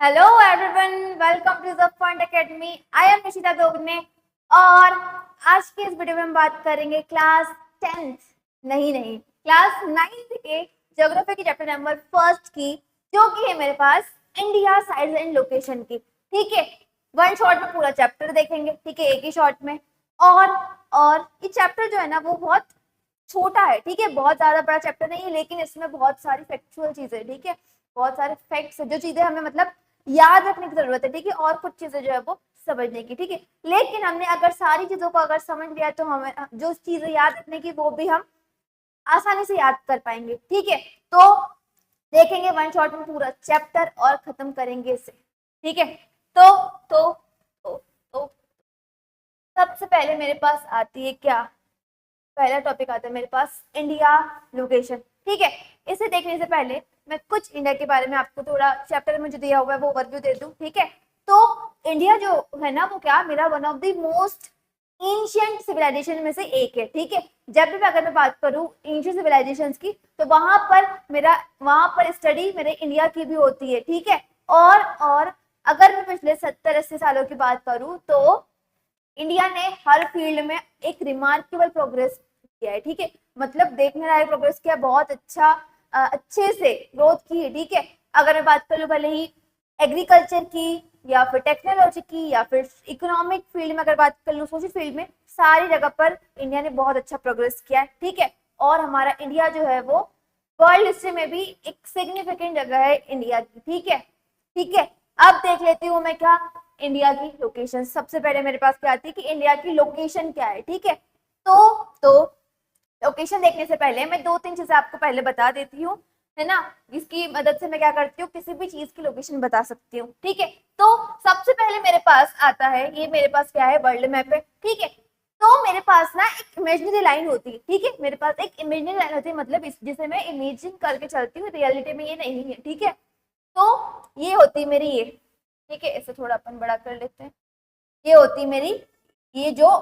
Hello everyone, welcome to the Fund Academy. I am Nishita Dogne और आज की इस वीडियो में हम बात करेंगे क्लास 10th नहीं क्लास 9th के ज्योग्राफी की चैप्टर नंबर फर्स्ट की, जो कि है मेरे पास इंडिया साइज एंड लोकेशन की। ठीक है, वन शॉट में पूरा चैप्टर देखेंगे। ठीक है, एक ही शॉट में। और ये चैप्टर जो है ना वो बहुत छोटा है। ठीक है, बहुत ज्यादा बड़ा चैप्टर नहीं है, लेकिन इसमें बहुत सारी फैक्चुअल चीजें। ठीक है, बहुत सारे फैक्ट्स है, जो चीजें हमें मतलब याद रखने की जरूरत है। ठीक है, और कुछ चीजें जो है वो समझने की। ठीक है, लेकिन हमने अगर सारी चीजों को अगर समझ लिया तो हमें जो चीजें याद रखने की वो भी हम आसानी से याद कर पाएंगे। ठीक है, तो देखेंगे वन शॉट में पूरा चैप्टर और खत्म करेंगे इसे। ठीक है, तो तो तो, तो सबसे पहले मेरे पास आती है क्या, पहला टॉपिक आता है मेरे पास इंडिया लोकेशन। ठीक है, इसे देखने से पहले मैं कुछ इंडिया के बारे में आपको थोड़ा चैप्टर में जो दिया हुआ है वो ओवरव्यू दे दूं। ठीक है, तो इंडिया जो है ना वो क्या मेरा one of the most ancient civilisation में से एक है। ठीक है, जब भी अगर मैं बात करूं एंशिएंट सिविलाइजेशंस की तो वहां पर स्टडी मेरे इंडिया की भी होती है। ठीक है, और अगर मैं पिछले 70-80 सालों की बात करूं तो इंडिया ने हर फील्ड में एक रिमार्केबल प्रोग्रेस किया है। ठीक है, मतलब देखने लायक प्रोग्रेस किया, बहुत अच्छा अच्छे से ग्रोथ की है। ठीक है, अगर मैं बात करूँ भले ही एग्रीकल्चर की या फिर टेक्नोलॉजी की या फिर इकोनॉमिक फील्ड में अगर बात कर लूँ, सोशल फील्ड में, सारी जगह पर इंडिया ने बहुत अच्छा प्रोग्रेस किया है। ठीक है, और हमारा इंडिया जो है वो वर्ल्ड हिस्ट्री में भी एक सिग्निफिकेंट जगह है इंडिया की। ठीक है, ठीक है, अब देख लेती हूँ मैं क्या इंडिया की लोकेशन। सबसे पहले मेरे पास क्या आती है कि इंडिया की लोकेशन क्या है। ठीक है, तो लोकेशन देखने से पहले मैं दो तीन चीजें आपको पहले बता देती हूँ, है ना, जिसकी मदद से मैं क्या करती हूँ किसी भी चीज की लोकेशन बता सकती हूँ। ठीक है, तो सबसे पहले मेरे पास आता है, ये मेरे पास क्या है, वर्ल्ड मैप है। ठीक है, तो मेरे पास ना एक इमेजिनरी लाइन होती है। ठीक है, मेरे पास एक इमेजिनरी लाइन होती है, मतलब जिसे मैं इमेजिन करके चलती हूँ, रियलिटी में ये नहीं है। ठीक है, तो ये होती मेरी ये। ठीक है, इसे थोड़ा अपन बड़ा कर लेते हैं। ये होती मेरी ये जो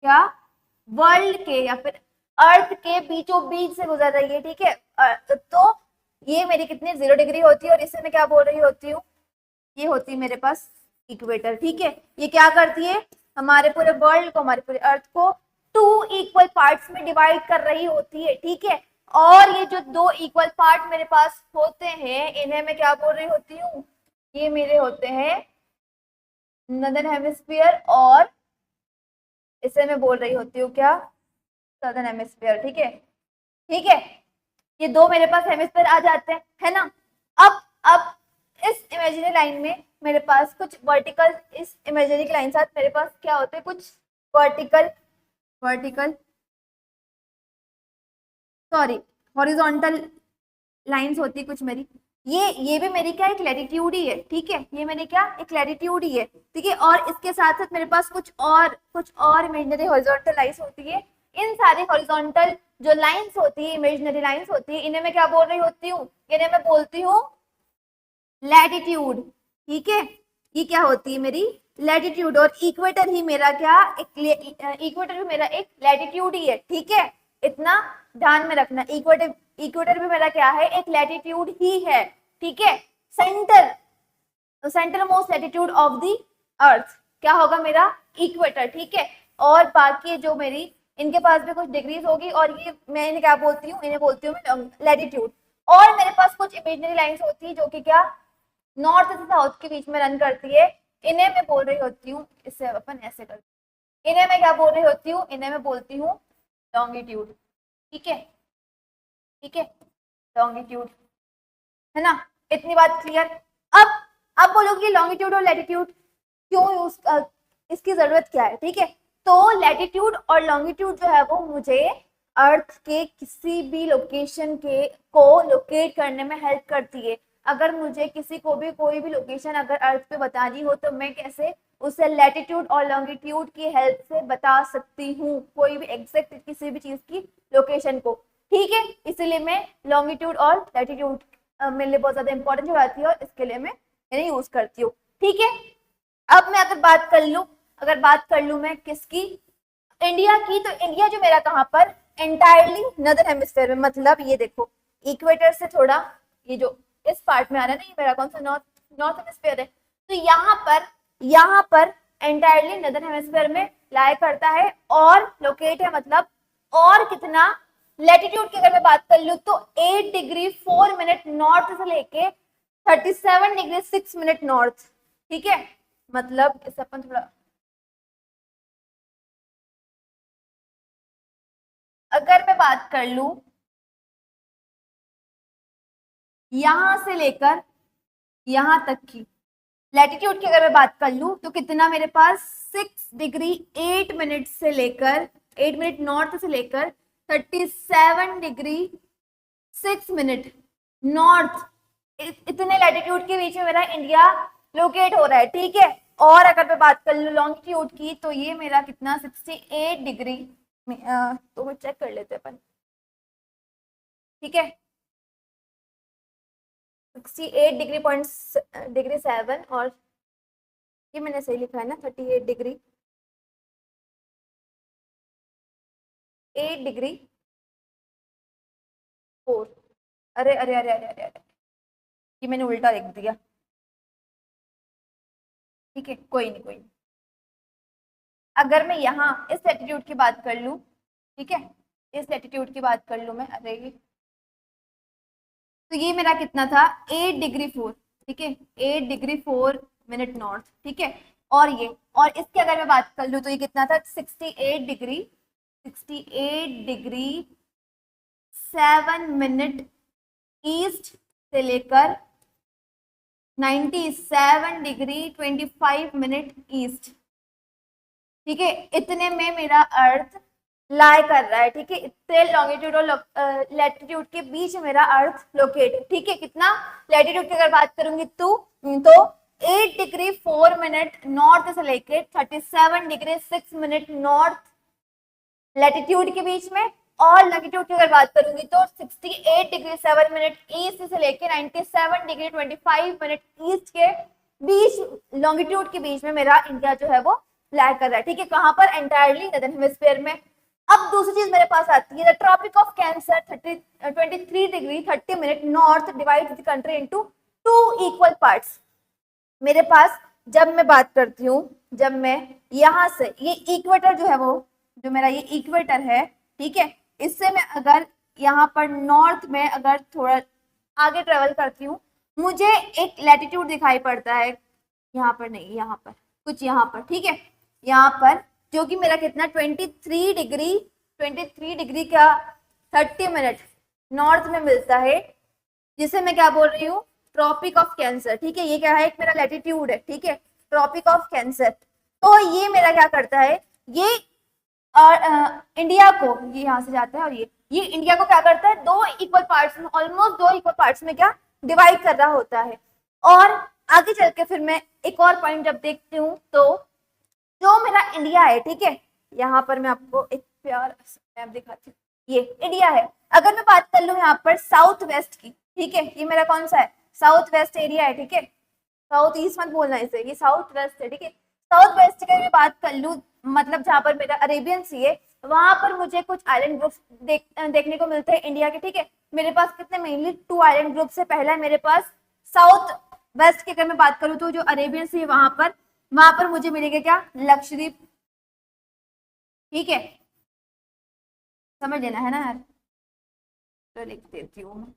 क्या वर्ल्ड के या फिर अर्थ के बीचों बीच से गुजर रही है। ठीक है, तो ये मेरी कितनी 0 डिग्री होती है, और इससे मैं क्या बोल रही होती हूँ, ये होती है मेरे पास इक्वेटर। ठीक है, ये क्या करती है, हमारे पूरे वर्ल्ड को, हमारे पूरे अर्थ को 2 इक्वल पार्ट्स में डिवाइड कर रही होती है। ठीक है, और ये जो 2 इक्वल पार्ट मेरे पास होते हैं इन्हें मैं क्या बोल रही होती हूँ, ये मेरे होते हैं नॉर्दर्न हेमिस्फीयर, और इसे मैं बोल रही होती हूँ क्या, सदर्न हेमिस्फीयर। ठीक है, ठीक है, ये दो मेरे पास हेमिस्फीयर आ जाते हैं, है ना। अब इस इमेजिनरी लाइन में मेरे पास कुछ वर्टिकल, इस इमेजिनरी की लाइन साथ मेरे पास क्या होते हैं, कुछ vertical vertical sorry horizontal lines होती है कुछ मेरी। ये भी मेरी क्या एक लैटिट्यूड ही है। ठीक है, ये मेरी क्या एक लैटिट्यूड ही है। ठीक है, और इसके साथ साथ मेरे पास कुछ और इमेजिनरी हॉरिजॉन्टल लाइंस होती है। इन सारी हॉरिजॉन्टल जो लाइंस होती है, इमेजिनरी लाइंस होती है, इन्हें मैं क्या बोल रही होती हूँ, इन्हें मैं बोलती हूँ लैटिट्यूड। ठीक है, ये क्या होती है मेरी लैटिट्यूड, और इक्वेटर ही मेरा क्या इक्वेटर भी मेरा एक लैटिट्यूड ही है। ठीक है, इतना ध्यान में रखना, इक्वेटर इक्वेटर भी मेरा क्या है, एक लैटिट्यूड ही है। ठीक है, centre centre most latitude of the earth क्या होगा मेरा इक्वेटर। ठीक है, और बाकी जो मेरी इनके पास भी कुछ डिग्रीज होगी, और ये मैं इन्हें क्या बोलती हूँ, इन्हें बोलती हूँ मैं लैटिट्यूड। और मेरे पास कुछ इमेजिनरी लाइंस होती है जो कि क्या नॉर्थ से साउथ के बीच में रन करती है, इन्हें मैं बोल रही होती हूँ, इससे अपन ऐसे करते, इन्हें मैं क्या बोल रही होती हूँ, इन्हें मैं बोलती हूँ लॉन्गिट्यूड। ठीक है, ठीक है, लॉन्गिट्यूड, है ना, इतनी बात क्लियर। अब बोलोगे लॉन्गिट्यूड और लैटिट्यूड क्यों यूज, इसकी जरूरत क्या है। ठीक है, तो लैटिट्यूड और लॉन्गिट्यूड जो है वो मुझे अर्थ के किसी भी लोकेशन के को लोकेट करने में हेल्प करती है। अगर मुझे किसी को भी कोई भी लोकेशन अगर अर्थ पे बतानी हो तो मैं कैसे उसे लैटिट्यूड और लॉन्गिट्यूड की हेल्प से बता सकती हूँ, कोई भी एग्जैक्ट किसी भी चीज की लोकेशन को। ठीक है, इसलिए मैं लॉन्गिट्यूड और लैटिट्यूड मेरे लिए बहुत ज्यादा इंपॉर्टेंट हो जाती है, और इसके लिए मैं इन्हें यूज करती हूँ। ठीक है, अब मैं अगर बात कर लूं मैं किसकी, इंडिया की, तो इंडिया जो मेरा कहाँ पर एंटायरली नदर हेमिस्फेयर में, मतलब ये देखो इक्वेटर से थोड़ा ये जो इस पार्ट में आ रहा है ना, ये मेरा कौन सा नॉर्थ नॉर्थ हेमिस्फीयर है, तो यहाँ पर एंटायरली नदर्न हेमिस्फीयर में लाई करता है और लोकेट है, मतलब और कितना लैटिट्यूड की अगर मैं बात कर लूं तो 8 डिग्री 4 मिनट नॉर्थ से लेके 37 डिग्री 6 मिनट नॉर्थ, ठीक है। मतलब इसे अपन थोड़ा, अगर मैं बात कर लूं यहां से लेकर यहां तक की लैटिट्यूड की अगर मैं बात कर लूं तो कितना मेरे पास 6 डिग्री 8 मिनट से लेकर 8 मिनट नॉर्थ से लेकर 37 डिग्री 6 मिनट नॉर्थ, इतने लैटिट्यूड के बीच में मेरा इंडिया लोकेट हो रहा है, ठीक है। और अगर मैं बात कर लूं लॉन्गिट्यूड की तो ये मेरा कितना 68 डिग्री में, तो चेक कर लेते हैं अपन, ठीक है। 68 डिग्री डिग्री 7, और ये मैंने सही लिखा है ना, 38 डिग्री 8 डिग्री 4, अरे अरे अरे अरे अरे अरे, ये मैंने उल्टा लिख दिया, ठीक है, कोई नहीं कोई नहीं। अगर मैं यहाँ इस लैटिट्यूड की बात कर लूँ, ठीक है, इस लैटिट्यूड की बात कर लूँ मैं, अरे तो ये मेरा कितना था 8 डिग्री 4, ठीक है, 8 डिग्री 4 मिनट नॉर्थ, ठीक है। और ये, और इसकी अगर मैं बात कर लूँ तो ये कितना था 68 डिग्री 7 मिनट ईस्ट से लेकर 97 डिग्री 25 मिनट ईस्ट, ठीक है। इतने में मेरा अर्थ लाई कर रहा है, ठीक है, इतने लॉन्गिट्यूड और लैटिट्यूड के बीच मेरा अर्थ लोकेट है, ठीक है। कितना लैटिट्यूड की अगर बात करूंगी तो 8 डिग्री 4 मिनट नॉर्थ से लेके 37 डिग्री 6 मिनट नॉर्थ लैटिट्यूड के बीच में, और लॉन्गिट्यूड की अगर बात करूंगी तो 68 डिग्री 7 मिनट ईस्ट से लेके 97 डिग्री 25 मिनट ईस्ट के बीच, लॉन्गिट्यूड के बीच में मेरा इंडिया जो है वो लाई कर रहा है, ठीक है। कहां पर? एंटायरली नदर्न हेमिस्फीयर में। अब दूसरी चीज मेरे पास आती है, the Tropic of Cancer 23 degree 30 minute north divide the country into 2 equal parts. मेरे पास जब मैं बात करती हूँ, जब मैं यहाँ से, ये इक्वेटर जो है वो, जो मेरा ये इक्वेटर है, ठीक है, इससे मैं अगर यहाँ पर नॉर्थ में अगर थोड़ा आगे ट्रेवल करती हूँ, मुझे एक लैटिट्यूड दिखाई पड़ता है, यहाँ पर नहीं, यहाँ पर कुछ, यहाँ पर, ठीक है, यहाँ पर जो कि मेरा कितना 23 डिग्री का 30 मिनट नॉर्थ में मिलता है, जिसे मैं क्या बोल रही हूँ, ट्रॉपिक ऑफ कैंसर, ठीक है। ये क्या है? एक मेरा लैटिट्यूड है, ठीक है, ट्रॉपिक ऑफ कैंसर। तो ये मेरा क्या करता है, ये इंडिया को, ये यहाँ से जाता है, और ये इंडिया को क्या करता है, 2 इक्वल पार्ट्स में, ऑलमोस्ट 2 इक्वल पार्ट्स में क्या डिवाइड कर रहा होता है। और आगे चल के फिर मैं एक और पॉइंट जब देखती हूँ तो जो मेरा इंडिया है, ठीक है, यहाँ पर मैं आपको एक प्यार मैप दिखाती हूँ, ये इंडिया है। अगर मैं बात कर लूँ यहाँ पर साउथ वेस्ट की, ठीक है, ये मेरा कौन सा है, साउथ वेस्ट एरिया है, ठीक है, साउथ ईस्ट मत बोलना इसे, ये साउथ वेस्ट है, ठीक है। साउथ वेस्ट की मैं बात कर लूँ, मतलब जहाँ पर मेरा अरेबियन सी है, वहां पर मुझे कुछ आइलैंड ग्रुप्स देखने को मिलते हैं इंडिया के, ठीक है। मेरे पास कितने, मेनली 2 आइलैंड ग्रुप्स है। पहला मेरे पास साउथ वेस्ट की अगर मैं बात करूँ तो जो अरेबियन सी है वहां पर मुझे मिलेगा क्या, लक्षद्वीप, ठीक है, समझ लेना है ना यार, तो लिख देती हूँ मैं,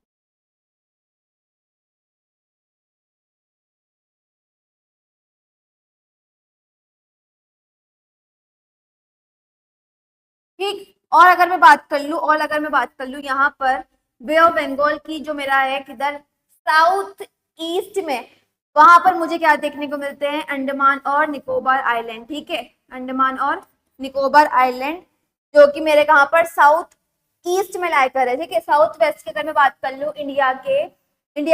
ठीक। और अगर मैं बात कर लूँ यहाँ पर बे ऑफ बंगाल की, जो मेरा है किधर, साउथ ईस्ट में, वहां पर मुझे क्या देखने को मिलते हैं, अंडमान और निकोबार आइलैंड, ठीक है, अंडमान और निकोबार आइलैंड, जो कि मेरे कहां पर साउथ ईस्ट में लाई कर है, ठीक है। साउथ वेस्ट की अगर मैं बात कर लूँ, इंडिया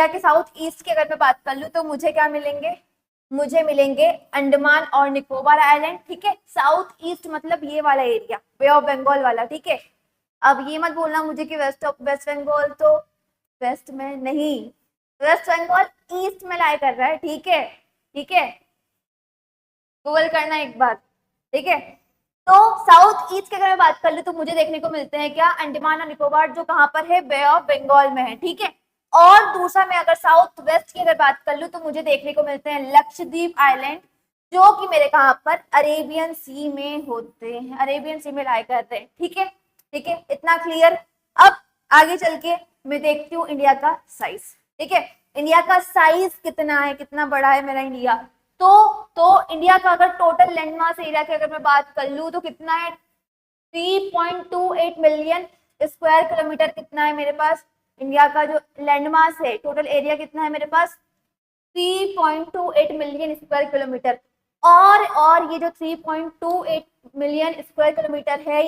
के साउथ ईस्ट की अगर मैं बात कर लूँ तो मुझे क्या मिलेंगे, मुझे मिलेंगे अंडमान और निकोबार आइलैंड, ठीक है। साउथ ईस्ट मतलब ये वाला एरिया, बे ऑफ बंगाल वाला, ठीक है। अब ये मत बोलना मुझे कि वेस्ट बंगाल तो वेस्ट में नहीं, वेस्ट बंगाल ईस्ट में लाई कर रहा है, ठीक है, ठीक है, गूगल करना एक बार, ठीक है। तो साउथ ईस्ट की अगर मैं बात कर लूँ तो मुझे देखने को मिलते हैं क्या, अंडमान और निकोबार, जो कहाँ पर है, बे ऑफ बंगाल में है, ठीक है। और दूसरा मैं अगर साउथ वेस्ट की अगर बात कर लूँ तो मुझे देखने को मिलते हैं लक्षद्वीप आइलैंड, जो कि मेरे कहाँ पर अरेबियन सी में होते हैं, अरेबियन सी में लाया करते हैं। ठीक है, ठीक है, इतना क्लियर। अब आगे चल के मैं देखती हूँ इंडिया का साइज। ठीक है, इंडिया का साइज कितना है, कितना बड़ा है मेरा इंडिया। तो इंडिया का अगर टोटल लैंड मास एरिया की अगर मैं बात कर लूँ तो कितना है, 3.28 मिलियन स्क्वायर किलोमीटर कितना है मेरे पास। इंडिया का जो लैंड मास है, टोटल एरिया कितना है मेरे पास, 3.28 मिलियन स्क्वायर किलोमीटर। और ये जो 3.28 मिलियन स्क्वायर किलोमीटर है,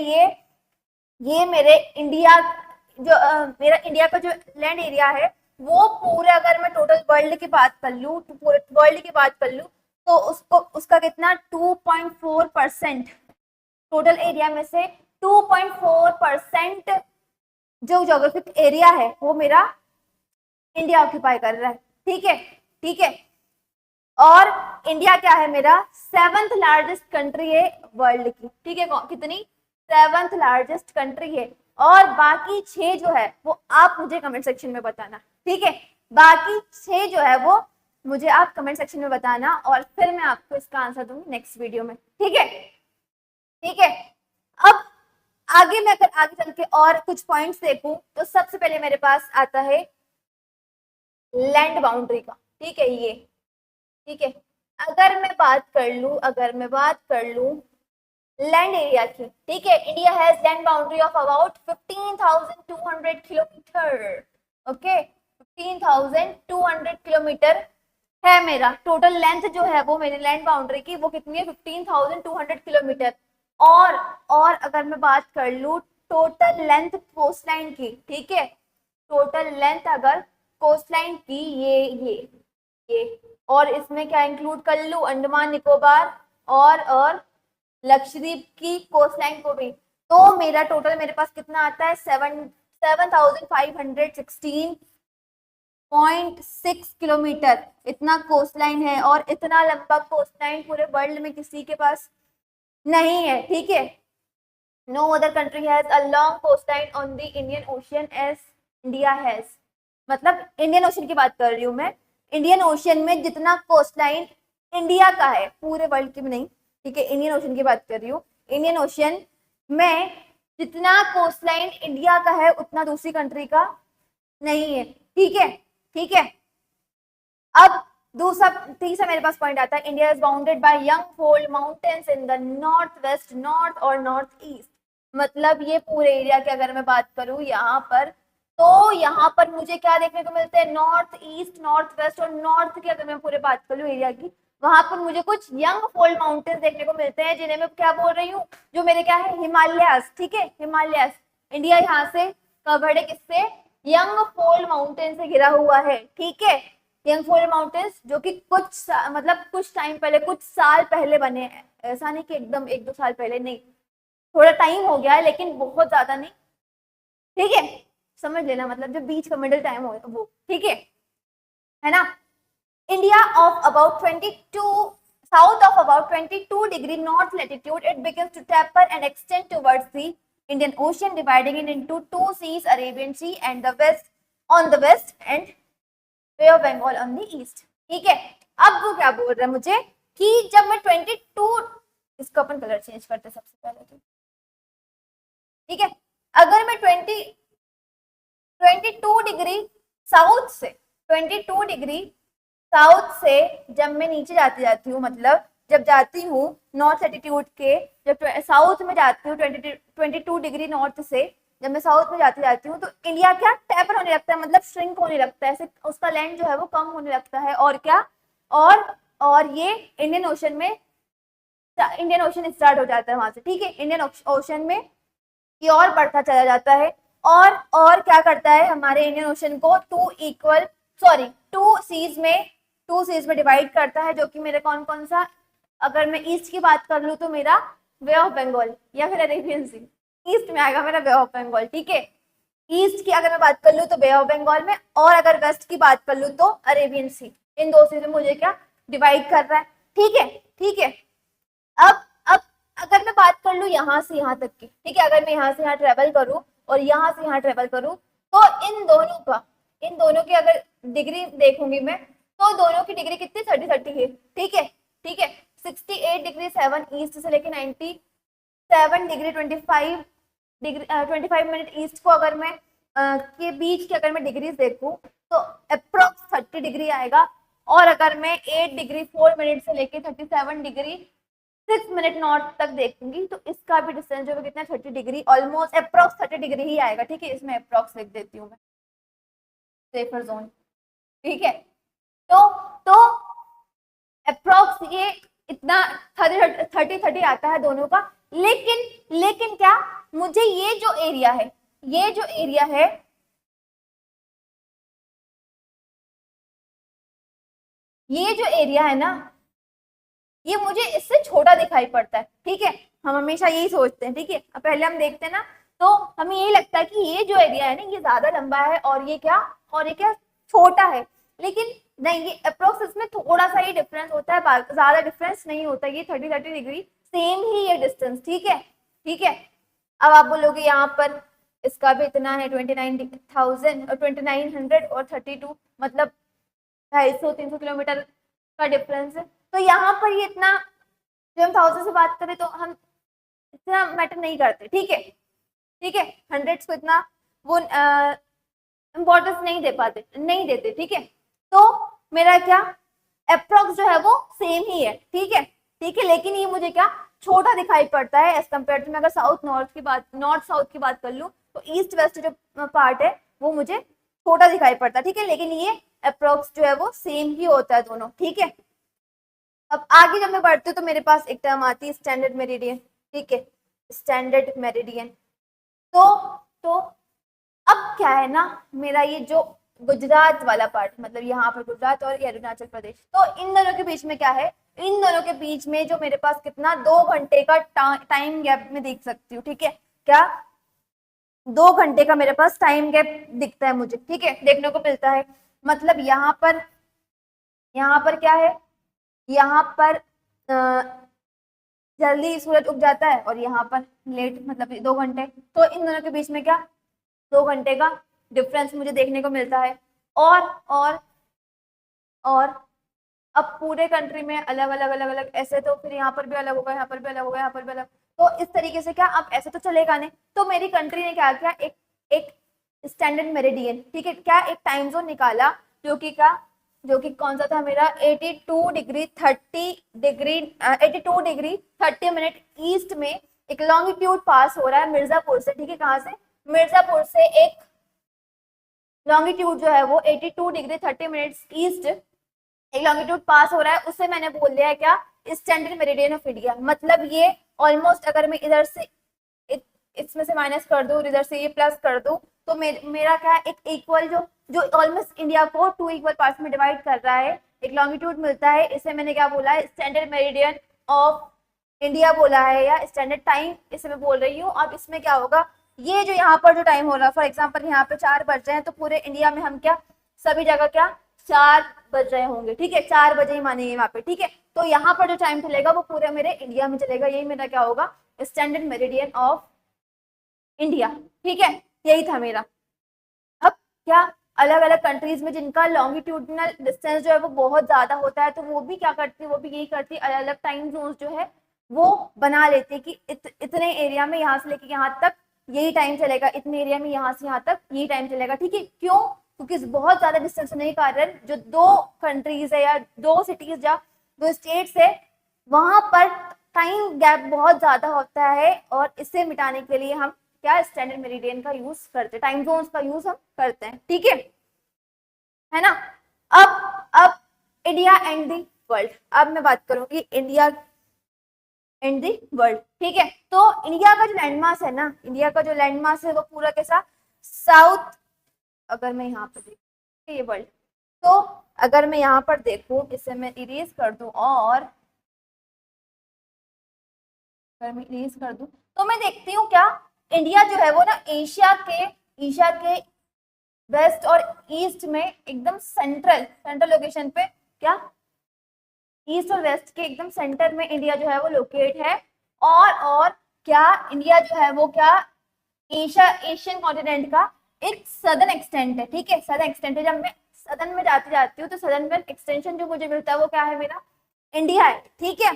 ये मेरे इंडिया जो मेरा इंडिया का जो लैंड एरिया है वो पूरे, अगर मैं टोटल वर्ल्ड की बात कर लूँ, तो पूरे वर्ल्ड की बात कर लूँ तो उसका कितना 2.4%, टोटल एरिया में से 2.4% जो ज्योग्राफिक एरिया है वो मेरा इंडिया ऑक्यूपाई कर रहा है। ठीक है, ठीक है। और इंडिया क्या है मेरा, 7th लार्जेस्ट कंट्री है वर्ल्ड की। ठीक है, कितनी, 7th लार्जेस्ट कंट्री है। और बाकी 6 जो है वो आप मुझे कमेंट सेक्शन में बताना। ठीक है, बाकी 6 जो है वो मुझे आप कमेंट सेक्शन में बताना और फिर मैं आपको इसका आंसर दूंगी नेक्स्ट वीडियो में। ठीक है, ठीक है। अब आगे मैं अगर आगे चल के और कुछ पॉइंट्स देखूं तो सबसे पहले मेरे पास आता है लैंड बाउंड्री का। ठीक है, ये ठीक है। अगर मैं बात कर लूं लैंड एरिया की, ठीक है, India has land boundary of about 15,200 kilometre. Okay, 15,200 kilometre है मेरा टोटल लेंथ जो है वो मेरी लैंड बाउंड्री की, वो कितनी है, 15,200 किलोमीटर। और अगर मैं बात कर लूं टोटल लेंथ कोस्ट लाइन की, ठीक है, टोटल लेंथ अगर कोस्ट लाइन की, ये और इसमें क्या इंक्लूड कर लूं, अंडमान निकोबार और लक्षद्वीप की कोस्ट लाइन को भी, तो मेरा टोटल मेरे पास कितना आता है, 7,516.6 किलोमीटर इतना कोस्ट लाइन है। और इतना लंबा कोस्ट लाइन पूरे वर्ल्ड में किसी के पास नहीं है। ठीक है, no other country has a long coast line on the Indian Ocean as India has. मतलब इंडियन ओशन की बात कर रही हूँ मैं, इंडियन ओशन में जितना कोस्ट लाइन इंडिया का है, पूरे वर्ल्ड की भी नहीं, ठीक है, इंडियन ओशन की बात कर रही हूँ, इंडियन ओशन में जितना कोस्ट लाइन इंडिया का है उतना दूसरी कंट्री का नहीं है। ठीक है, ठीक है। अब दूसरा तीसरा मेरे पास पॉइंट आता है, India is bounded by young fold mountains in the north west, north और नॉर्थ ईस्ट। मतलब ये पूरे एरिया की अगर मैं बात करूं यहाँ पर, तो यहाँ पर मुझे क्या देखने को मिलते हैं, नॉर्थ ईस्ट, नॉर्थ वेस्ट और नॉर्थ की अगर मैं पूरे बात करूँ एरिया की, वहां पर मुझे कुछ यंग फोल्ड माउंटेन्स देखने को मिलते हैं, जिन्हें मैं क्या बोल रही हूँ, जो मेरे क्या है, हिमालयास। ठीक है, हिमालयास। इंडिया यहाँ से कवर्ड है किससे, यंग फोल्ड माउंटेन से घिरा हुआ है। ठीक है, यंग फोल्ड माउंटेन्स जो कि मतलब कुछ टाइम पहले, कुछ साल पहले बने हैं, ऐसा नहीं कि एकदम 1-2 साल पहले, नहीं, थोड़ा टाइम हो गया है लेकिन बहुत ज्यादा नहीं। ठीक है, समझ लेना, मतलब जो बीच का मिडिल टाइम हो वो। ठीक है ना। India of about 22 south of about 22 degree north latitude, it begins to taper and extend towards the Indian Ocean, dividing it into two seas, Arabian Sea and the west on the west and Bay of Bengal on the east. ठीक है, अब वो क्या बोल रहा है मुझे कि जब मैं 22, इसको अपन कलर चेंज करते सबसे पहले तो, ठीक है, अगर मैं 22 डिग्री साउथ से, 22 डिग्री साउथ से जब मैं नीचे जाती हूँ, मतलब जब जाती हूँ नॉर्थ एटीट्यूड के, जब साउथ में जाती हूँ 22 डिग्री नॉर्थ से जब मैं साउथ में जाती हूँ, तो इंडिया क्या टेपर होने लगता है, मतलब श्रिंक होने लगता है, ऐसे उसका लैंड जो है वो कम होने लगता है। और क्या, और ये इंडियन ओशन स्टार्ट हो जाता है वहां से। ठीक है, इंडियन ओशन में ये और बढ़ता चला जाता है। और क्या करता है, हमारे इंडियन ओशन को टू सीज में डिवाइड करता है, जो कि मेरे कौन कौन सा, अगर मैं ईस्ट की बात कर लूँ तो मेरा वे ऑफ बंगाल या फिर अरेबियन सी, ईस्ट में आएगा मेरा वे ऑफ बंगाल। ठीक है, ईस्ट की अगर मैं बात कर लूँ तो बे ऑफ बंगाल में, और अगर वेस्ट की बात कर लूँ तो अरेबियन सी। इन दो सीज में मुझे क्या डिवाइड कर रहा है। ठीक है, ठीक है। अब अगर मैं बात कर लूँ यहाँ से यहाँ तक की, ठीक है, अगर मैं यहाँ से यहाँ ट्रेवल करूँ और यहाँ से यहाँ ट्रेवल करूँ, तो इन दोनों का इन दोनों की अगर डिग्री देखूंगी मैं तो दोनों की डिग्री कितनी 30-30 है। ठीक है, ठीक है। 68 डिग्री 7 ईस्ट से लेके 97 डिग्री 25 मिनट ईस्ट को अगर मैं के बीच की अगर मैं डिग्रीज देखूं तो अप्रोक्स 30 डिग्री आएगा। और अगर मैं 8 डिग्री 4 मिनट से लेके 37 डिग्री 6 मिनट नॉर्थ तक देखूंगी तो इसका भी डिस्टेंस जो है कितना 30 डिग्री, ऑलमोस्ट अप्रोक्स 30 डिग्री ही आएगा। ठीक है, इसमें अप्रोक्स लिख देती हूँ मैं, सेफर जोन। ठीक है, तो अप्रोक्स ये इतना 30-30 आता है दोनों का। लेकिन क्या मुझे ये जो एरिया है, ये जो एरिया है, ये जो एरिया है ना, ये मुझे इससे छोटा दिखाई पड़ता है। ठीक है, हम हमेशा यही सोचते हैं। ठीक है, अब पहले हम देखते हैं ना तो हमें यही लगता है कि ये जो एरिया है ना ये ज्यादा लंबा है और ये क्या छोटा है। लेकिन नहीं, ये अप्रोक्स इसमें थोड़ा सा ही डिफरेंस होता है, ज्यादा डिफरेंस नहीं होता। ये 30-30 डिग्री सेम ही ये डिस्टेंस। ठीक है, ठीक है। अब आप बोलोगे यहाँ पर इसका भी इतना है 29,000 और 2900 और 32, मतलब 250-300 किलोमीटर का डिफरेंस है। तो यहाँ पर ये इतना, जब हम 1000 से बात करें तो हम इतना मैटर नहीं करते। ठीक है, ठीक है, हंड्रेड्स को इतना वो इम्पोर्टेंस नहीं देते। ठीक है, तो मेरा क्या अप्रोक्स जो है वो सेम ही है। ठीक है, ठीक है, लेकिन ये मुझे क्या छोटा दिखाई पड़ता है एज कम्पेयर टू, मैं अगर नॉर्थ साउथ की बात कर लूँ तो ईस्ट वेस्ट जो पार्ट है वो मुझे छोटा दिखाई पड़ता है। ठीक है, लेकिन ये अप्रोक्स जो है वो सेम ही होता है दोनों। ठीक है, अब आगे जब मैं बढ़ती हूँ तो मेरे पास एक टर्म आती है स्टैंडर्ड मेरिडियन। ठीक है, स्टैंडर्ड मेरिडियन। तो अब क्या है ना, मेरा ये जो गुजरात वाला पार्ट, मतलब यहाँ पर गुजरात और ये अरुणाचल प्रदेश, तो इन दोनों के बीच में क्या है, इन दोनों के बीच में जो मेरे पास कितना 2 घंटे का टाइम गैप में देख सकती हूँ। ठीक है, क्या 2 घंटे का मेरे पास टाइम गैप दिखता है मुझे। ठीक है, देखने को मिलता है। मतलब यहाँ पर क्या है, यहाँ पर जल्दी सूरज उग जाता है और यहाँ पर लेट, मतलब 2 घंटे। तो इन दोनों के बीच में क्या 2 घंटे का डिफरेंस मुझे देखने को मिलता है। और अब पूरे कंट्री में अलग अलग ऐसे, तो फिर यहाँ पर भी अलग होगा, यहाँ पर भी अलग होगा, यहाँ पर भी अलग। तो इस तरीके से क्या, अब ऐसे तो चलेगा नहीं। तो मेरी कंट्री ने क्या किया, एक स्टैंडर्ड मेरिडियन, ठीक है, क्या एक टाइम जोन निकाला जो कि कौन सा था मेरा 82 डिग्री 30 मिनट ईस्ट में एक लॉन्गिट्यूड पास हो रहा है मिर्जापुर से। ठीक है, कहाँ से, मिर्जापुर से एक लॉन्गिट्यूड जो है वो 82 डिग्री 30 मिनट्स ईस्ट एक लॉन्गिट्यूड पास हो रहा है, उससे मैंने बोल दिया है क्या स्टैंडर्ड मेरिडियन ऑफ इंडिया। मतलब ये ऑलमोस्ट, अगर मैं इधर से इसमें से माइनस कर दूं और इधर से ये प्लस कर दूं तो मेरा क्या एक इक्वल जो ऑलमोस्ट इंडिया को 2 इक्वल पार्ट्स में डिवाइड कर रहा है, एक लॉन्गिट्यूड मिलता है। इसे मैंने क्या बोला है, स्टैंडर्ड मेरिडियन ऑफ इंडिया बोला है, या स्टैंडर्ड टाइम इसे मैं बोल रही हूँ। अब इसमें क्या होगा, ये जो यहाँ पर जो टाइम हो रहा है, फॉर एग्जाम्पल यहाँ पे 4 बज रहे हैं, तो पूरे इंडिया में हम क्या सभी जगह क्या 4 बज रहे होंगे। ठीक है, 4 बजे ही मानेंगे वहां पे। ठीक है, तो यहाँ पर जो टाइम चलेगा वो पूरे मेरे इंडिया में चलेगा। यही मेरा क्या होगा, स्टैंडर्ड मेरिडियन ऑफ इंडिया। ठीक है, यही था मेरा। अब क्या अलग अलग कंट्रीज में जिनका लॉन्गिट्यूडनल डिस्टेंस जो है वो बहुत ज्यादा होता है, तो वो भी क्या करती है, वो भी यही करती है, अलग अलग टाइम जोन जो है वो बना लेते हैं कि इतने एरिया में यहाँ से लेके यहाँ तक यही टाइम चलेगा, इतने एरिया में यहाँ से यहाँ तक यही टाइम चलेगा। ठीक है, क्यों, क्योंकि बहुत ज्यादा डिस्टेंस होने के कारण जो 2 कंट्रीज है या 2 सिटीज या 2 स्टेट्स है वहां पर टाइम गैप बहुत ज्यादा होता है, और इसे मिटाने के लिए हम क्या स्टैंडर्ड मेरिडियन का यूज करते हैं, टाइम जोन्स का यूज हम करते हैं। ठीक है ना। अब इंडिया एंड द वर्ल्ड, अब मैं बात करूंगी इंडिया एंड द वर्ल्ड। ठीक है, तो इंडिया का जो लैंडमास है ना, इंडिया का जो लैंडमास है वो पूरा कैसा साउथ, अगर मैं यहाँ पर देखूँ ये वर्ल्ड, तो अगर मैं यहाँ पर देखूँ, इसे मैं इरेज कर दूं और अगर मैं इरेज कर दूं तो मैं देखती हूँ क्या इंडिया जो है वो ना एशिया के वेस्ट और ईस्ट में एकदम सेंट्रल लोकेशन पे, क्या ईस्ट और वेस्ट के एकदम सेंटर में इंडिया जो है वो लोकेट है। और क्या इंडिया जो है वो क्या एशियन कॉन्टिनेंट का एक सदर्न एक्सटेंट है, ठीक है, सदर्न एक्सटेंट है। जब मैं सदर्न में जाती हूँ तो सदर्न में एक्सटेंशन जो मुझे मिलता है वो क्या है, मेरा इंडिया है, ठीक है,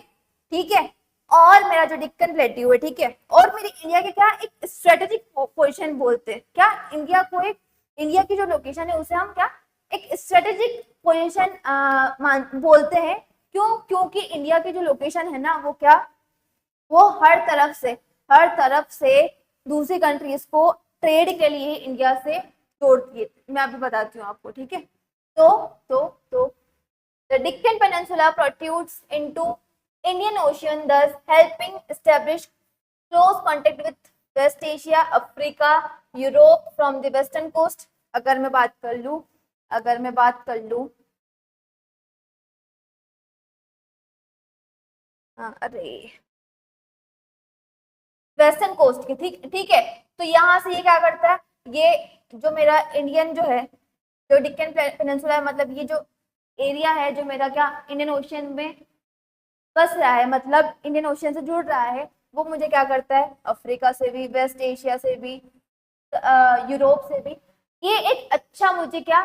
ठीक है। और मेरा जो डिक्कन प्लेट्यू है, ठीक है, और मेरी इंडिया के क्या एक स्ट्रेटेजिक पोजीशन बोलते हैं, क्या इंडिया को एक, इंडिया की जो लोकेशन है उसे हम क्या एक स्ट्रेटेजिक पोजीशन बोलते हैं। क्यों? क्योंकि इंडिया की जो लोकेशन है ना वो क्या, वो हर तरफ से दूसरी कंट्रीज को ट्रेड के लिए इंडिया से जोड़ती है। मैं अभी बताती हूँ आपको, ठीक है। तो the Deccan Peninsula protrudes into Indian Ocean, thus helping establish close contact with West Asia, Africa, Europe from the western coast। अगर मैं बात कर लूँ अरे वेस्टर्न कोस्ट की, ठीक ठीक है। तो यहाँ से ये क्या करता है, ये जो मेरा इंडियन जो है, जो डिक्कन पेनिनसुला है, मतलब ये जो एरिया है जो मेरा क्या इंडियन ओशियन में बस रहा है, मतलब इंडियन ओशियन से जुड़ रहा है, वो मुझे क्या करता है, अफ्रीका से भी, वेस्ट एशिया से भी, यूरोप से भी, ये एक अच्छा मुझे क्या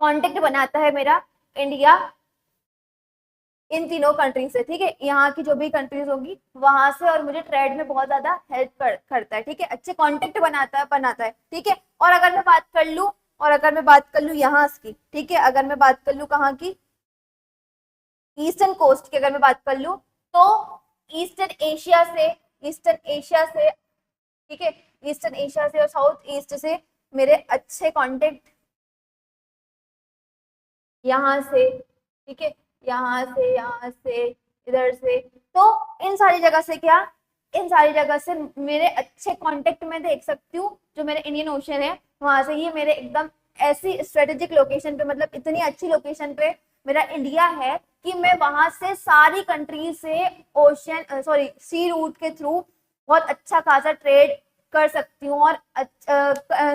कांटेक्ट बनाता है मेरा इंडिया इन तीनों कंट्री से, ठीक है, यहाँ की जो भी कंट्रीज होगी वहां से, और मुझे ट्रेड में बहुत ज्यादा हेल्प करता है, ठीक है, अच्छे कांटेक्ट बनाता है, ठीक है। और अगर मैं बात कर लूँ यहाँ की, ठीक है, अगर मैं बात कर लूँ कहाँ की, ईस्टर्न कोस्ट की अगर मैं बात कर लूँ, तो ईस्टर्न एशिया से, ठीक है, ईस्टर्न एशिया से और साउथ ईस्ट से मेरे अच्छे कांटेक्ट यहाँ से, ठीक है, यहाँ से इधर से, तो इन सारी जगह से मेरे अच्छे कांटेक्ट में देख सकती हूँ जो मेरे इंडियन ओशन है वहां से, ये मेरे एकदम ऐसी स्ट्रेटेजिक लोकेशन पे, मतलब इतनी अच्छी लोकेशन पे मेरा इंडिया है कि मैं वहां से सारी कंट्री से सी रूट के थ्रू बहुत अच्छा खासा ट्रेड कर सकती हूँ, और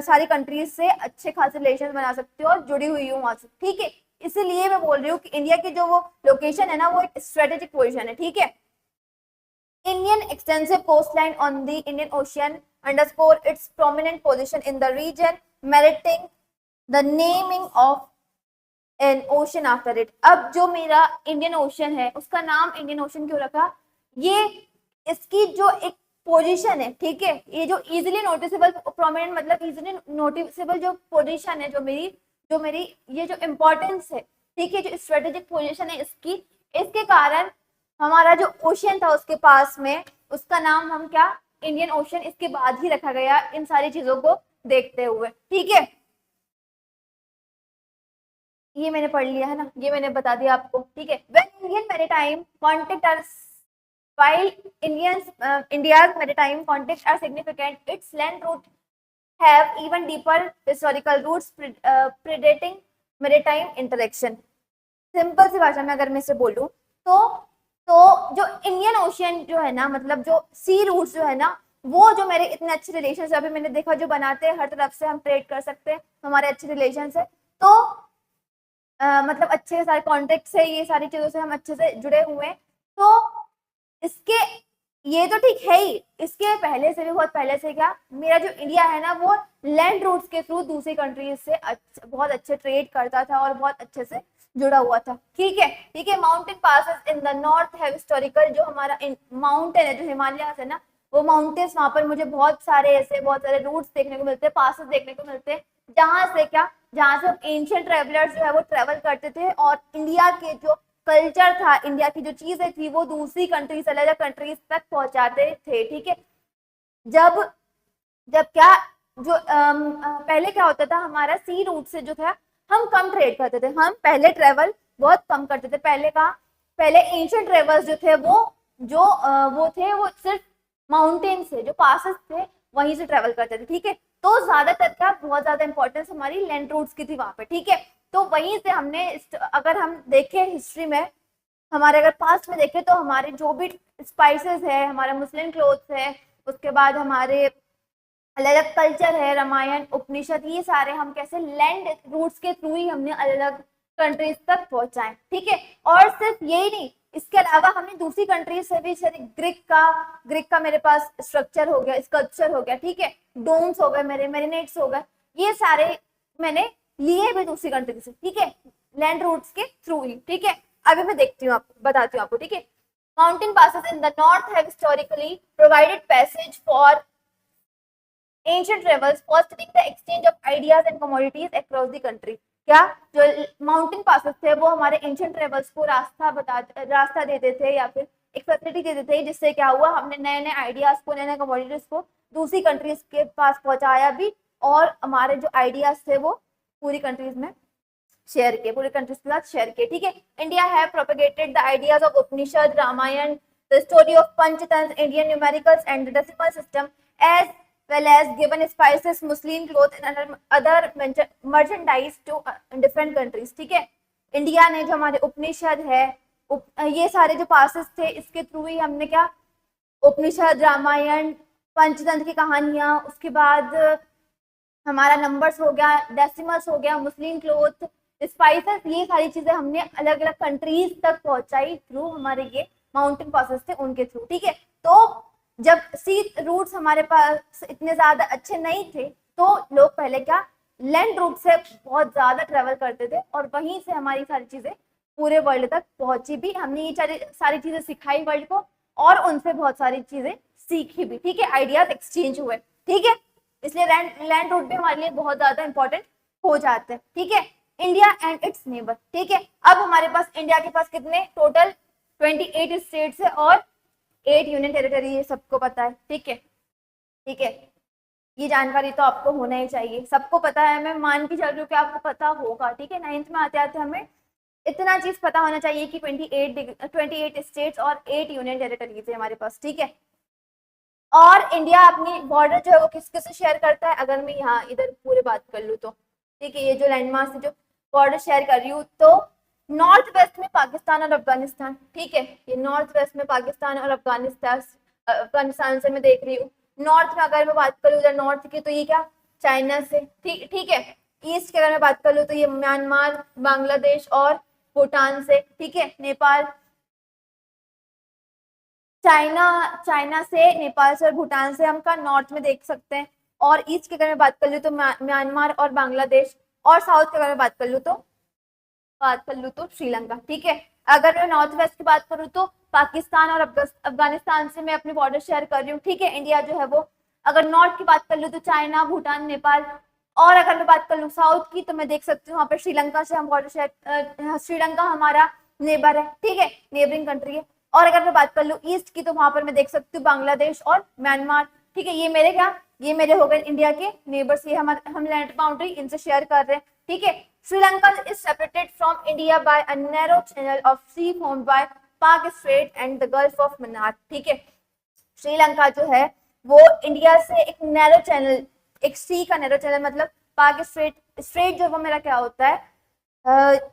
सारी कंट्रीज से अच्छे खासे रिलेशन बना सकती हूँ, और जुड़ी हुई हूँ वहां से, ठीक है। इसीलिए मैं बोल रही हूँ कि इंडिया की जो वो लोकेशन है ना वो एक स्ट्रेटेजिक पोजीशन है, ठीक है। Indian extensive coastline on the Indian Ocean underscore its prominent position in the region, meriting the naming of an ocean after it। अब जो मेरा इंडियन ओशन है उसका नाम इंडियन ओशन क्यों रखा, ये इसकी जो एक पोजीशन है, ठीक है, ये जो इजीली नोटिसेबल प्रोमिनेंट, मतलब इजीली नोटिसेबल जो पोजीशन है, जो मेरी ये जो इम्पोर्टेंस है, ठीक है, जो स्ट्रेटेजिक पोजीशन है इसकी, इसके कारण हमारा जो ओशियन था उसके पास में, उसका नाम हम क्या इंडियन ओशन इसके बाद ही रखा गया, इन सारी चीजों को देखते हुए, ठीक है। ये मैंने पढ़ लिया है ना, ये मैंने बता दिया आपको, ठीक है। When Indian maritime contact are while India's maritime contacts are significant, its land route have even deeper historical roots predating maritime interaction। Simple सी भाषा में अगर मैं इसे बोलूं तो जो इंडियन ओशियन जो है ना, मतलब जो सी रूट्स जो है ना, वो जो मेरे इतने अच्छे रिलेशन अभी मैंने देखा जो बनाते हैं, हर तरफ से हम ट्रेड कर सकते हैं, हमारे अच्छे रिलेशन है, तो मतलब अच्छे सारे कॉन्टेक्ट से, ये सारी चीजों से हम अच्छे से जुड़े हुए हैं। तो इसके ये तो ठीक है ही, इसके पहले से भी बहुत पहले से क्या मेरा जो इंडिया है ना वो लैंड रूट्स के थ्रू दूसरी कंट्रीज से बहुत अच्छे ट्रेड करता था और बहुत अच्छे से जुड़ा हुआ था, ठीक है, ठीक है। Mountain passes in the north have historical, जो हमारा माउंटेन है, जो हिमालय है ना, वो माउंटेन्स, वहां पर मुझे बहुत सारे रूट्स देखने को मिलते हैं, पासेस देखने को मिलते हैं, जहाँ से एंशिएंट ट्रेवलर्स जो है वो ट्रेवल करते थे, और इंडिया के जो कल्चर था, इंडिया की जो चीजें थी, वो दूसरी कंट्रीज, अलग अलग कंट्रीज तक पहुंचाते थे, ठीक है। जब क्या जो पहले क्या होता था, हमारा सी रूट से जो था हम कम ट्रेड करते थे, हम पहले ट्रेवल बहुत कम करते थे, पहले एंशिएंट ट्रेवल्स जो थे वो सिर्फ माउंटेन से, जो पासेस थे वहीं से ट्रेवल करते थे, ठीक है। तो ज्यादातर क्या बहुत ज्यादा इंपॉर्टेंस हमारी लैंड रूट्स की थी वहां पे, ठीक है। तो वहीं से हमने, अगर हम देखें हिस्ट्री में, हमारे अगर पास्ट में देखें, तो हमारे जो भी स्पाइसेस है, हमारा मुस्लिम क्लोथ्स है, उसके बाद हमारे अलग अलग कल्चर है, रामायण उपनिषद, ये सारे हम कैसे लैंड रूट्स के थ्रू ही हमने अलग अलग कंट्रीज तक पहुंचाए, ठीक है। और सिर्फ यही नहीं, इसके अलावा हमने दूसरी कंट्री से भी, जैसे ग्रीक का मेरे पास स्ट्रक्चर हो गया, स्कल्पचर हो गया, ठीक है, डोम्स हो गए, मेरे मेरिनेट्स हो गए, ये सारे मैंने लिए भी दूसरी कंट्री से, ठीक है, लैंड रूट्स के थ्रू ही, ठीक है। अभी मैं देखती हूँ आपको, बताती हूँ आपको, ठीक है। Mountain passes in the north have historically provided passage for ancient travels fostering the exchange of ideas and commodities across the country. क्या जो माउंटेन पासेस थे वो हमारे एंशिएंट ट्रेवल्स को रास्ता देते थे या फिर एक फैसिलिटी देते थे, जिससे क्या हुआ, हमने नए नए आइडियाज को, नए नए कमोडिटीज को दूसरी कंट्रीज के पास पहुंचाया भी, और हमारे जो आइडियाज थे वो पूरी कंट्रीज में शेयर किए, पूरी कंट्रीज के साथ शेयर किए, ठीक है। India have propagated the ideas of Upanishad, Ramayana, the story of Panchatantra, Indian numericals and the decimal system, as well as given spices, Muslim clothes and other merchandise to different countries, ठीक है। India ने जो हमारे उपनिषद है, ये सारे जो पासेस थे, इसके थ्रू ही हमने क्या, उपनिषद, रामायण, पंचतंत्र की कहानियां, उसके बाद हमारा नंबर्स हो गया, डेसिमल्स हो गया, मुस्लिम क्लोथ, स्पाइसेस, ये सारी चीजें हमने अलग अलग कंट्रीज तक पहुंचाई थ्रू हमारे ये माउंटेन पासेस थे, उनके थ्रू, ठीक है। तो जब सी रूट्स हमारे पास इतने ज्यादा अच्छे नहीं थे, तो लोग पहले क्या, लैंड रूट से बहुत ज्यादा ट्रेवल करते थे, और वहीं से हमारी सारी चीजें पूरे वर्ल्ड तक पहुंची भी, हमने ये सारी चीजें सिखाई वर्ल्ड को, और उनसे बहुत सारी चीजें सीखी भी, ठीक है, आइडियाज एक्सचेंज हुए, ठीक है। इसलिए लैंड रूट भी हमारे लिए बहुत ज्यादा इंपॉर्टेंट हो जाते हैं, ठीक है। इंडिया एंड इट्स नेबर, ठीक है। अब हमारे पास इंडिया के पास कितने टोटल 28 स्टेट्स है और 8 यूनियन टेरिटरी, ये सबको पता है, ठीक है, ठीक है। ये जानकारी तो आपको होना ही चाहिए, सबको पता है, मैं मान के चल रही हूँ कि आपको पता होगा, ठीक है। 9th में आते आते हमें इतना चीज पता होना चाहिए कि 28 स्टेट्स और 8 यूनियन टेरिटरीज है हमारे पास, ठीक है। और इंडिया अपनी बॉर्डर जो है वो किसके से शेयर करता है, अगर मैं यहाँ इधर पूरे बात कर लूँ तो, ठीक है, ये जो लैंडमार्क से जो बॉर्डर शेयर कर रही हूँ, तो नॉर्थ वेस्ट में पाकिस्तान और अफगानिस्तान, ठीक है, ये नॉर्थ वेस्ट में पाकिस्तान और अफगानिस्तान से मैं देख रही हूँ। नॉर्थ में अगर मैं बात करूँ इधर नॉर्थ की, तो ये क्या, चाइना से, ठीक है। ईस्ट की अगर मैं बात कर लूँ तो ये म्यांमार, बांग्लादेश और भूटान से, ठीक है, नेपाल, चाइना से, नेपाल से और भूटान से हम का नॉर्थ में देख सकते हैं। और ईस्ट की अगर मैं बात कर लूँ तो म्यांमार और बांग्लादेश, और साउथ की अगर मैं बात कर लूँ तो श्रीलंका, ठीक है। अगर मैं नॉर्थ वेस्ट की बात करूँ तो पाकिस्तान और अफगानिस्तान से मैं अपने बॉर्डर शेयर कर रही हूँ, ठीक है, इंडिया जो है वो। अगर नॉर्थ की बात कर लूँ तो चाइना, भूटान, नेपाल, और अगर मैं बात कर लूँ साउथ की, तो मैं देख सकती हूँ वहाँ पे श्रीलंका से हम बॉर्डर शेयर, श्रीलंका हमारा नेबर है, ठीक है, नेबरिंग कंट्री है। और अगर मैं बात कर लूँ ईस्ट की, तो वहां पर मैं देख सकती हूँ बांग्लादेश और म्यांमार, ठीक है। ये मेरे हो गए इंडिया के नेबर्स, ये हम लैंड बाउंड्री इनसे शेयर कर रहे हैं, ठीक है। Sri Lanka is separated from India by a narrow channel of sea formed by Palk Strait and the Gulf of Mannar, ठीक है। श्रीलंका जो है वो इंडिया से एक नैरो चैनल, एक सी का नैरो चैनल, मतलब पाक स्ट्रेट जो वो मेरा क्या होता है,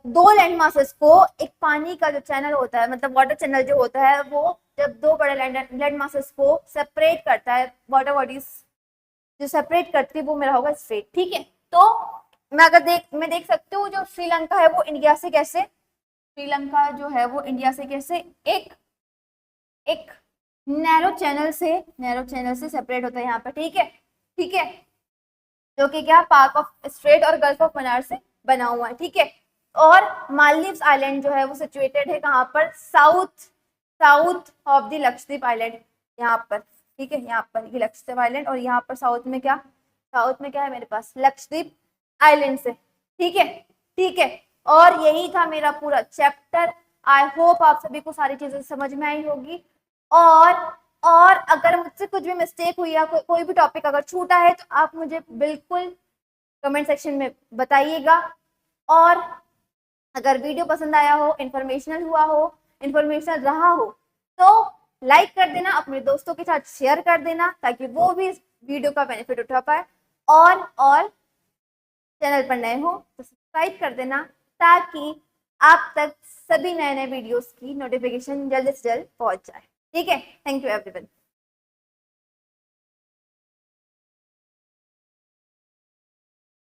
दो लैंड मासेस को, एक पानी का जो चैनल होता है, मतलब वाटर चैनल जो होता है, वो जब दो बड़े लैंड मासेस को सेपरेट करता है, वाटर बॉडीज जो सेपरेट करती है, वो मेरा होगा स्ट्रेट, ठीक है। तो मैं देख सकती हूँ जो श्रीलंका है वो इंडिया से कैसे, श्रीलंका जो है वो इंडिया से कैसे एक नैरो चैनल से सेपरेट होता है यहाँ पर, ठीक है, जो कि क्या, पाक ऑफ स्ट्रेट और गल्फ ऑफ मन्नार से बना हुआ है, ठीक है। और मालदीव्स आइलैंड जो है वो सिचुएटेड है कहाँ पर, south of the Lakshadweep island, यहाँ पर, ठीक है, यहाँ पर ये लक्षद्वीप आइलैंड, और यहाँ पर साउथ में क्या है मेरे पास, लक्षद्वीप आइलैंड से, ठीक है। और यही था मेरा पूरा चैप्टर। आई होप आप सभी को सारी चीजें समझ में आई होगी। और अगर मुझसे कुछ भी मिस्टेक हुई या कोई भी टॉपिक अगर छूटा है, तो आप मुझे बिल्कुल कमेंट सेक्शन में बताइएगा। और अगर वीडियो पसंद आया हो, इंफॉर्मेशनल रहा हो, तो लाइक कर देना, अपने दोस्तों के साथ शेयर कर देना, ताकि वो भी इस वीडियो का बेनिफिट उठा पाए। और चैनल पर नए हो तो सब्सक्राइब कर देना, ताकि आप तक सभी नए वीडियोस की नोटिफिकेशन जल्द से जल्द पहुंच जाए, ठीक है। Thank you everyone.